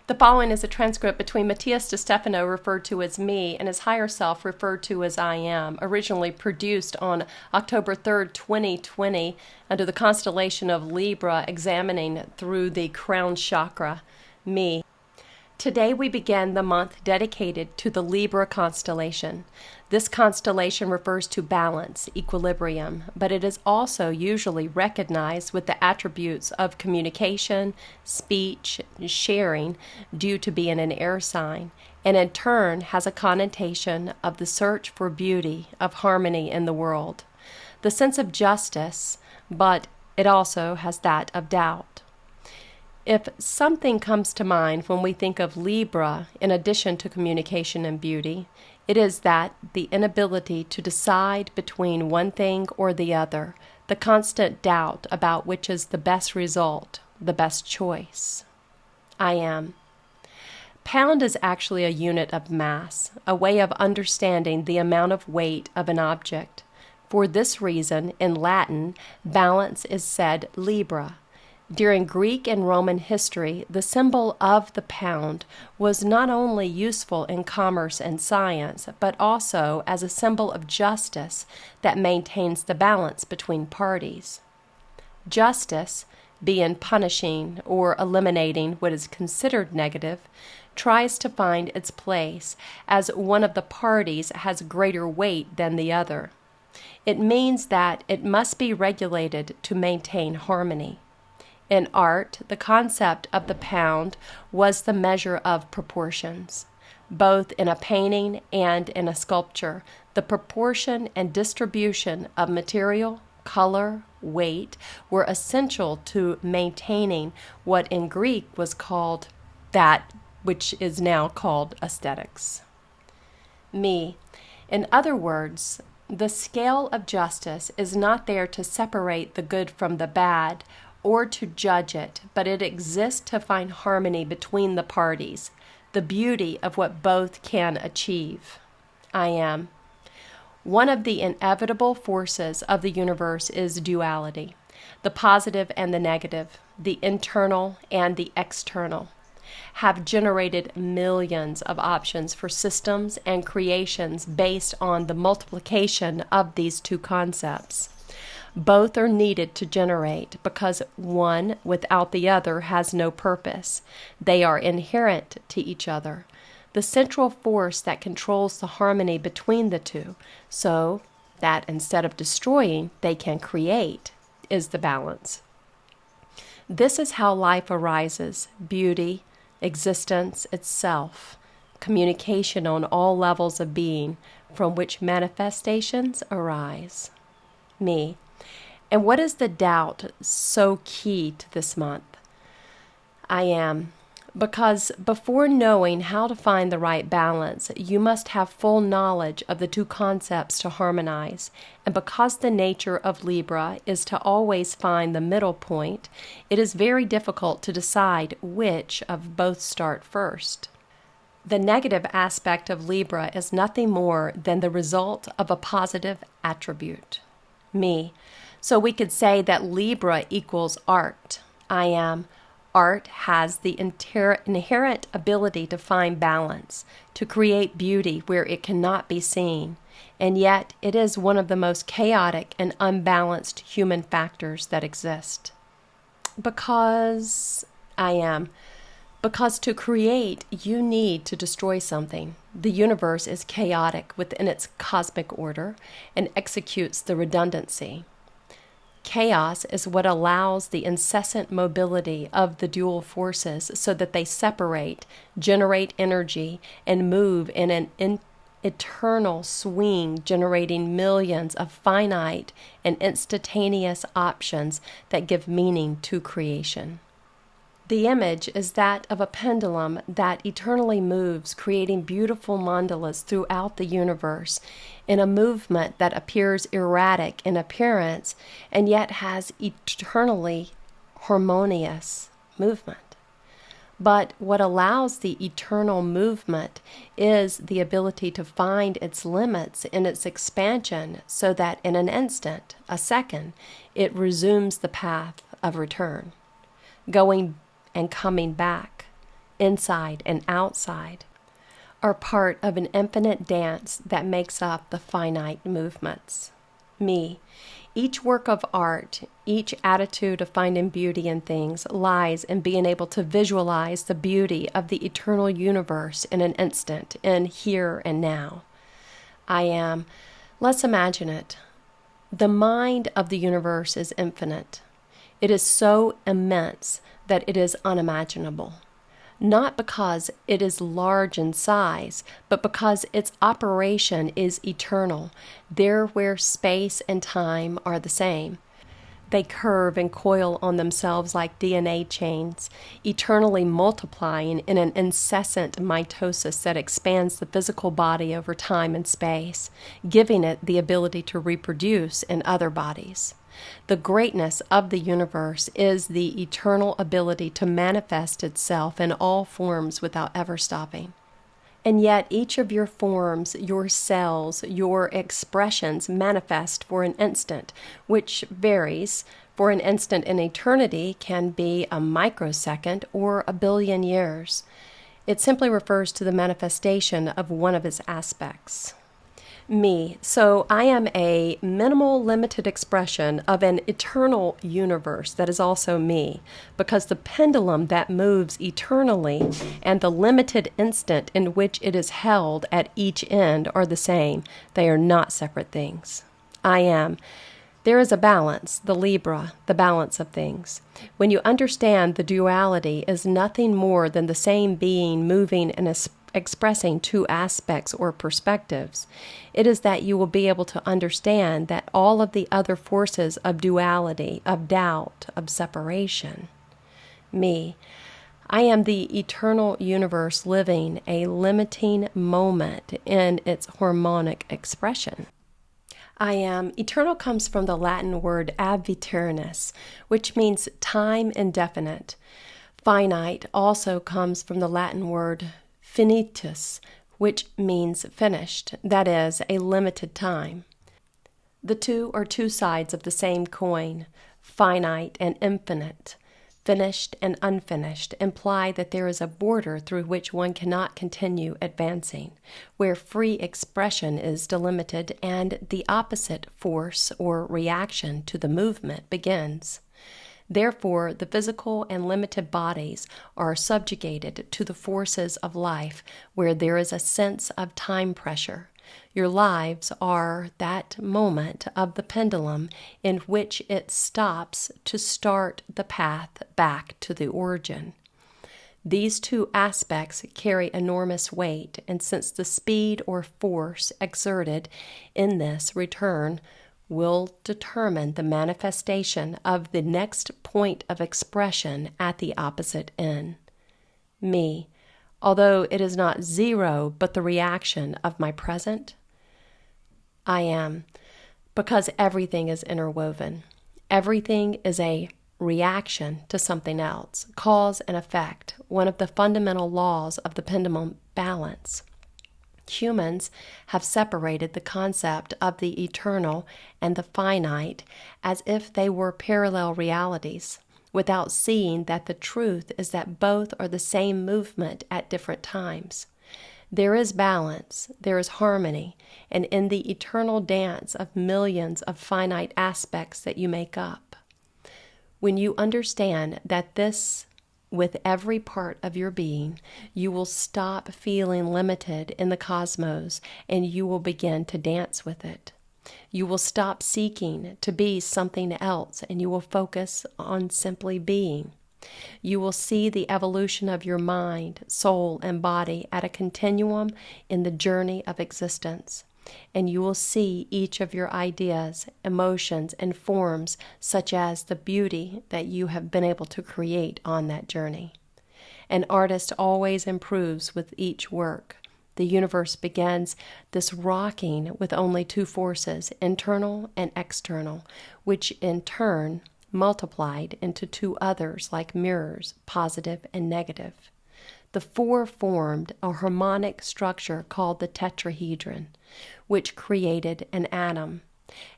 The following is a transcript between Matías De Stefano, referred to as me, and his higher self, referred to as I am, originally produced on October 3rd, 2020, under the constellation of Libra, examining through the crown chakra, me. Today we begin the month dedicated to the Libra constellation. This constellation refers to balance, equilibrium, but it is also usually recognized with the attributes of communication, speech, sharing, due to being an air sign, and in turn has a connotation of the search for beauty, of harmony in the world. The sense of justice, but it also has that of doubt. If something comes to mind when we think of Libra, in addition to communication and beauty, it is that the inability to decide between one thing or the other, the constant doubt about which is the best result, the best choice. I am. Pound is actually a unit of mass, a way of understanding the amount of weight of an object. For this reason, in Latin, balance is said Libra. During Greek and Roman history, the symbol of the pound was not only useful in commerce and science, but also as a symbol of justice that maintains the balance between parties. Justice, being punishing or eliminating what is considered negative, tries to find its place as one of the parties has greater weight than the other. It means that it must be regulated to maintain harmony. In art, the concept of the pound was the measure of proportions. Both in a painting and in a sculpture, the proportion and distribution of material, color, weight were essential to maintaining what in Greek was called that which is now called aesthetics. Me. In other words, the scale of justice is not there to separate the good from the bad, or to judge it, but it exists to find harmony between the parties, the beauty of what both can achieve. I am. One of the inevitable forces of the universe is duality, the positive and the negative, the internal and the external, have generated millions of options for systems and creations based on the multiplication of these two concepts. Both are needed to generate because one without the other has no purpose. They are inherent to each other, the central force that controls the harmony between the two, so that instead of destroying, they can create, is the balance. This is how life arises: beauty, existence itself, communication on all levels of being, from which manifestations arise. Me. And what is the doubt so key to this month? I am. Because before knowing how to find the right balance, you must have full knowledge of the two concepts to harmonize. And because the nature of Libra is to always find the middle point, it is very difficult to decide which of both start first. The negative aspect of Libra is nothing more than the result of a positive attribute, me. So we could say that Libra equals art. I am. Art has the inherent ability to find balance, to create beauty where it cannot be seen, and yet it is one of the most chaotic and unbalanced human factors that exist. Because I am. Because to create, you need to destroy something. The universe is chaotic within its cosmic order and executes the redundancy. Chaos is what allows the incessant mobility of the dual forces so that they separate, generate energy, and move in an eternal swing, generating millions of finite and instantaneous options that give meaning to creation. The image is that of a pendulum that eternally moves, creating beautiful mandalas throughout the universe in a movement that appears erratic in appearance and yet has eternally harmonious movement. But what allows the eternal movement is the ability to find its limits in its expansion so that in an instant, a second, it resumes the path of return, going and coming back, inside and outside, are part of an infinite dance that makes up the finite movements. Me. Each work of art, each attitude of finding beauty in things lies in being able to visualize the beauty of the eternal universe in an instant, in here and now. I am. Let's imagine it. The mind of the universe is infinite. It is so immense that it is unimaginable. Not because it is large in size, but because its operation is eternal, there where space and time are the same. They curve and coil on themselves like DNA chains, eternally multiplying in an incessant mitosis that expands the physical body over time and space, giving it the ability to reproduce in other bodies. The greatness of the universe is the eternal ability to manifest itself in all forms without ever stopping. And yet each of your forms, your cells, your expressions manifest for an instant, which varies. For an instant in eternity can be a microsecond or a billion years. It simply refers to the manifestation of one of its aspects. Me. So I am a minimal, limited expression of an eternal universe that is also me, because the pendulum that moves eternally and the limited instant in which it is held at each end are the same. They are not separate things. I am. There is a balance, the Libra, the balance of things. When you understand the duality is nothing more than the same being moving and expressing two aspects or perspectives, it is that you will be able to understand that all of the other forces of duality, of doubt, of separation. Me. I am the eternal universe living a limiting moment in its harmonic expression. I am. Eternal comes from the Latin word ab aeternus, which means time indefinite. Finite also comes from the Latin word finitus, which means finished, that is, a limited time. The two are two sides of the same coin. Finite and infinite, finished and unfinished, imply that there is a border through which one cannot continue advancing, where free expression is delimited and the opposite force or reaction to the movement begins. Therefore, the physical and limited bodies are subjugated to the forces of life where there is a sense of time pressure. Your lives are that moment of the pendulum in which it stops to start the path back to the origin. These two aspects carry enormous weight, and since the speed or force exerted in this return will determine the manifestation of the next point of expression at the opposite end. Me, although it is not zero but the reaction of my present, I am, because everything is interwoven. Everything is a reaction to something else, cause and effect, one of the fundamental laws of the pendulum balance. Humans have separated the concept of the eternal and the finite as if they were parallel realities, without seeing that the truth is that both are the same movement at different times. There is balance, there is harmony, and in the eternal dance of millions of finite aspects that you make up. When you understand that this with every part of your being, you will stop feeling limited in the cosmos and you will begin to dance with it. You will stop seeking to be something else and you will focus on simply being. You will see the evolution of your mind, soul, and body at a continuum in the journey of existence. And you will see each of your ideas, emotions, and forms, such as the beauty that you have been able to create on that journey. An artist always improves with each work. The universe begins this rocking with only two forces, internal and external, which in turn multiplied into two others like mirrors, positive and negative. The four formed a harmonic structure called the tetrahedron, which created an atom,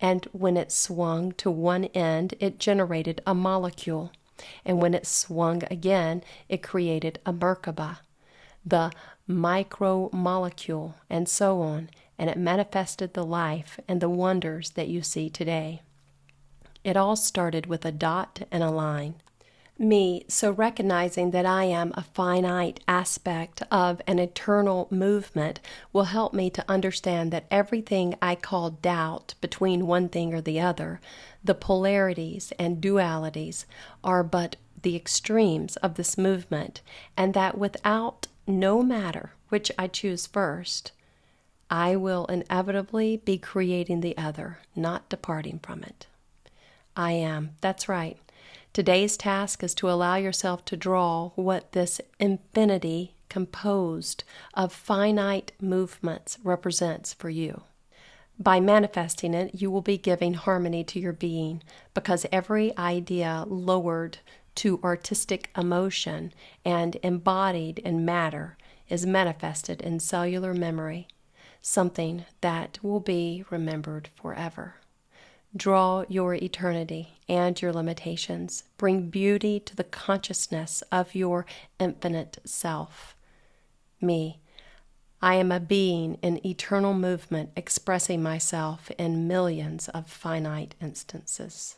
and when it swung to one end, it generated a molecule. And when it swung again, it created a Merkaba, the micromolecule, and so on, and it manifested the life and the wonders that you see today. It all started with a dot and a line. Me, so recognizing that I am a finite aspect of an eternal movement, will help me to understand that everything I call doubt between one thing or the other, the polarities and dualities, are but the extremes of this movement, and that without no matter which I choose first, I will inevitably be creating the other, not departing from it. I am. That's right. Today's task is to allow yourself to draw what this infinity composed of finite movements represents for you. By manifesting it, you will be giving harmony to your being, because every idea lowered to artistic emotion and embodied in matter is manifested in cellular memory, something that will be remembered forever. Draw your eternity and your limitations. Bring beauty to the consciousness of your infinite self. Me, I am a being in eternal movement, expressing myself in millions of finite instances.